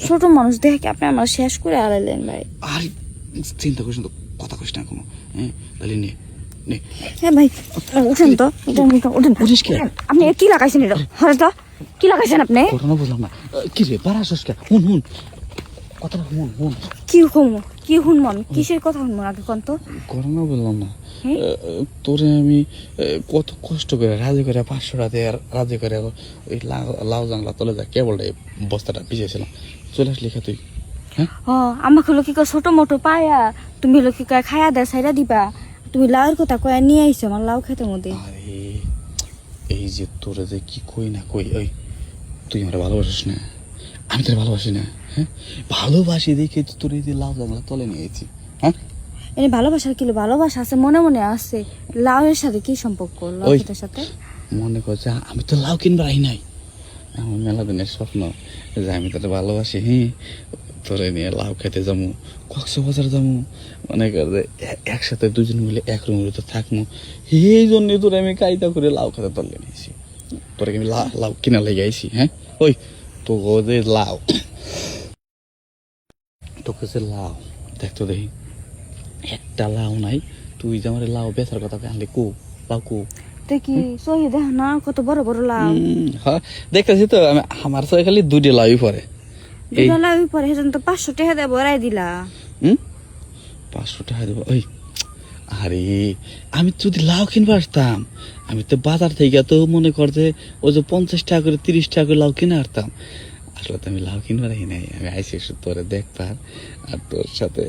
ছোট মানুষ দেখে কি আপনি আমার শেষ করে আলাইলেন ভাই? আর চিন্তা করিস না তো, কথা কইস না কোনো। হ্যাঁ তাহলে নে নে। হ্যাঁ ভাই, উঠেন তো, উঠেন। উঠিস কে? আপনি কি লাগাইছেন এটা? হরে তো কি লাগাইছেন আপনি? ঘটনা বুঝলাম না। কি রে বাড়া আসস কে? হুন কথাটা হুন। কি শুনবো আমি? কিসের কথা শুনবো আগে কোন তো? ঘটনা বললাম না, তোরে আমি কত কষ্ট করে রাজি করে 500 টাকা রাজি করে ওই লাউ জাংলা তলে যা কেবল বস্তাটা ভিজেছিলাম, চলে আসলি খা তুই। হ্যাঁ আমাকে হলো কি কয় ছোট মোটো পায়া, তুমি হলো কি কয় খায়া দেয় সাইডা দিবা, তুমি লাউর কথা কয়া নিয়ে আইছো আমার লাউ খেতে মধ্যে। আরে এই যে তোরে যে কি কই না কই, ওই তুই আমার ভালোবাসিস না, আমি তোর ভালোবাসি না। হ্যাঁ ভালোবাসি দেখে তো তোর এই যে লাউ জাংলা তলে নিয়েছি। হ্যাঁ এনে ভালোবাসার কি ভালোবাসা আছে, মনে মনে আছে। লাউয়ের সাথে কি সম্পর্ক লাউ খেতের সাথে? মনে করছে আমি তো লাউ কিনবার আই নাই, আমার মেলা দিনের স্বপ্ন যে আমি তোর ভালোবাসি। হ্যাঁ তোরে নিয়ে লাউ খেতে যাবো, কক্সবাজার যাবো, মনে কর যে একসাথে দুজন মিলে এক রুমের তো থাকবো। এই জন্য তোরে আমি কায়দা করে লাউ খেতে তলে নিয়েছি, তোরে আমি লাউ কিনা লেগে আইছি। হ্যাঁ ওই তো যে লাউ, তোকে যে লাউ দেখতো দেখি একটা লাউ নাই, তুই যে আমার লাউ বেচার কথা আনলি কু লাউ কু? দেখি সহি দেখ না কত বড় বড় লাউ। হ্যাঁ দেখতেছি তো আমি, আমার তো খালি 2টি লাউই পরে। দুটা লাউ পরে সেজন তো 500 টাকা দিয়ে ভরাই দিলা। 500 টাকা দেবো? ওই আরে আমি যদি লাউ কিনবো আসতাম, আমি তো বাজার থেকে তো মনে কর যে ওই যে 50 টাকা করে 30 টাকা করে লাউ কিনে আসতাম। আসলে তো আমি লাউ কিনবার নাই, আমি আইসি তোরে দেখবার আর তোর সাথে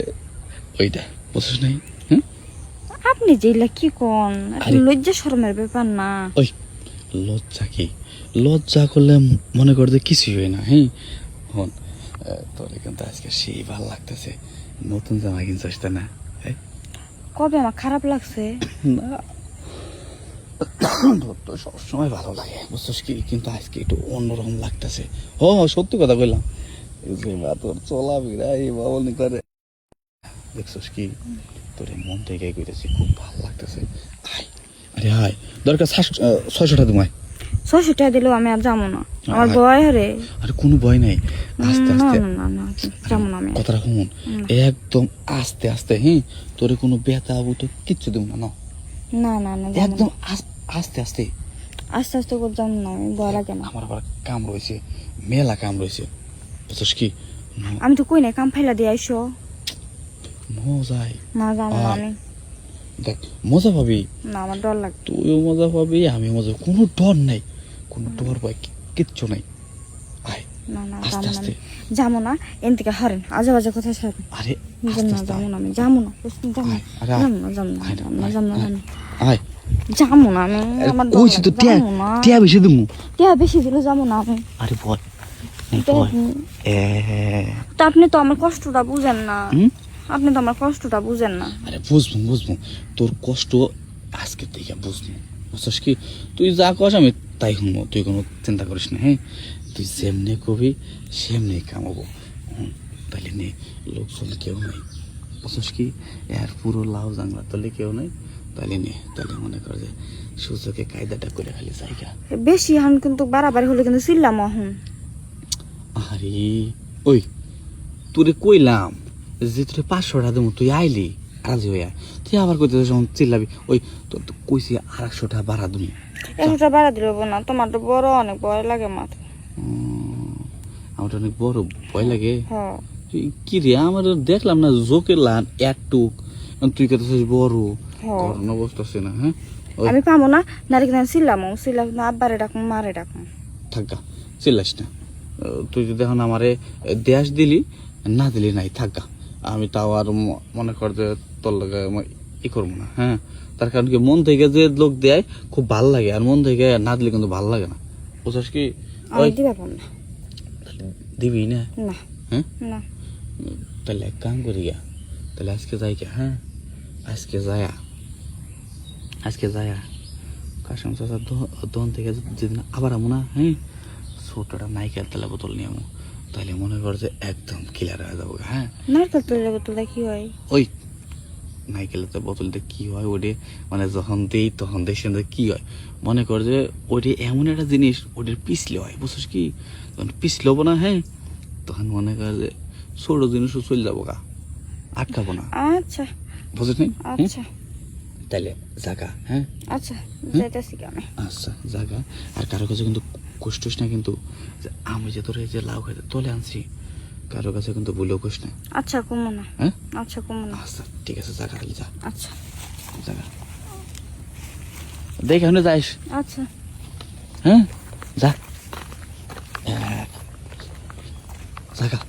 ওইটা বুঝছিস নাই। আপনি যেগুলা কি কোন, লজ্জা শরমের ব্যাপার না? ওই লজ্জা কি? লজ্জা করলে মনে কর যে কিছুই হয় না। হ্যাঁ হন তোর কিন্তু আজকে সেই ভালো লাগতেছে, নতুন জামা কিনছিস তাই না? কবে আমার খারাপ লাগছে? না তো সবসময় ভালো লাগে বুঝছিস কি, কিন্তু আজকে একটু অন্যরকম লাগতেছে। ও সত্যি কথা কইলাম, যে বা তোর চলা বিরা এই বাবল নিকারে দেখছিস কি, তোর মন থেকে কইতেছি খুব ভালো লাগতেছে। আয় আরে হাই দরকার 600 টাকা তোমায়। 600 টাকা দিলেও আমি আর যাবো না, আমার ভয় হরে। আরে কোনো ভয় নাই, আস্তে আস্তে না যাবো না আমি। কথাটা শুন, একদম আস্তে আস্তে। হ্যাঁ তোরে কোনো ব্যথা বুতো কিচ্ছু দেব না, না একদম আস্তে আস্তে আস্তে আস্তে করে যাবো না আমি, ভয় লাগে না। আমার আবার কাম রয়েছে, মেলা কাম রয়েছে বুঝছিস কি। আমি তো কই নাই কাম ফাইলা দিয়ে আইসো। মজাই না যাবো না আমি। দেখ মজা পাবি, না আমার ডর লাগে। তুইও মজা পাবি আমি মজা, কোনো ডর নাই, কোনো ডর ভয় কিচ্ছু নাই। আয় না আস্তে আস্তে যাবো না, এন থেকে হরেন আজে বাজে কথা ছাড়েন। আরে যাবো না আমি, যাবো না আয় যাবো না আমি, আমার ডর ওইছি তো লাগে, যাবো না। টিয়া বেশি দিমু। টিয়া বেশি দিলে যাবো না আমি। আরে বল তো আপনি তো আমার কষ্টটা বুঝেন না, আপনি তো আমার কষ্টটা বুঝেন না। আরে বুঝবো তোর কষ্ট আজকে থেকে বুঝবো বুঝছিস কি। তুই যা কস আমি তাই শুনবো, তুই কোনো চিন্তা করিস না। হ্যাঁ তুই যেমনি কবি সেমনি কামাবো। তাহলে নে, লোকজন কেউ নাই বুঝছিস কি, এর পুরো লাউ জাংলা তাহলে কেউ নাই। তাহলে নে, তাহলে মনে কর যে সুযোগে কায়দাটা করে খালি জায়গা বেশি হান কিন্তু বাড়াবাড়ি হলে কিন্তু চিল্লাম এখন। আরে ওই তোরে কইলাম যে তোরে 500 টাকা দেবো, তুই আইলি রাজি হইয়া, তুই আবার কইতে যখন চিল্লাবি। ওই তোর তো কইছি 250 টাকা বাড়া তুমি। 100 টাকা বাড়া দিলে না, তোমার তো বড় অনেক ভয় লাগে মাথা। আমার অনেক বড় ভয় লাগে। হ্যাঁ কি রে আমার দেখলাম না জোকের লান একটুক, তুই কত বড় করোনা বসতেছে না। হ্যাঁ আমি পাবো না, নারী কিন্তু চিল্লাম না, আব্বারে ডাকুন মারে ডাকুন। থাকা চিল্লাস না, তুই যদি এখন আমারে দেশ দিলি না দিলি নাই থাকা, আমি তাও আর মনে কর যে তোর লাগে ই করবো না। হ্যাঁ তার কারণ কি, মন থেকে যে লোক দেয় খুব ভালো লাগে, আর মন থেকে না দিলে কিন্তু ভালো লাগে না বুঝছিস কি। দিবি না? হ্যাঁ তাহলে এক কাম করি গা, তাহলে আজকে যাই গা। হ্যাঁ আজকে যায়া কাশম চাষার দোকান থেকে যেদিন আবার আমো না, হ্যাঁ ছোটটা নাইকেল তেলা বোতল নিয়ে আমো, তাহলে মনে কর যে একদম ক্লিয়ার হয়ে যাবো। হ্যাঁ নারকেল তেলের বোতলটা কি হয়? ওই নাইকেলের বোতলটা কি হয় ওটি, মানে যখন দেই তখন দেখছেন কি হয়, মনে কর যে ওটি এমন একটা জিনিস ওটির পিছলে হয় বুঝছিস কি, যখন পিছলবো না, হ্যাঁ তখন মনে করে যে ছোট জিনিসও চলে যাবো গা, আটকাবো না, আচ্ছা বুঝিস নি? আচ্ছা তাইলে জাগা, হ্যাঁ আচ্ছা যাইতেছি কেন? আচ্ছা জাগা। আর কারো কাছে কিন্তু কষ্টিস না, কিন্তু যে আমি যে তোর এই যে লাউ খাইতে তোলে আনছি, কারো কাছে কিন্তু ভুলেও কষ্ট না। আচ্ছা কমো না, হ্যাঁ আচ্ছা কমো না। আচ্ছা ঠিক আছে, জাগা তাহলে যা, আচ্ছা জাগা। দেখ এখানে যাইস, আচ্ছা হ্যাঁ যা, জাগা।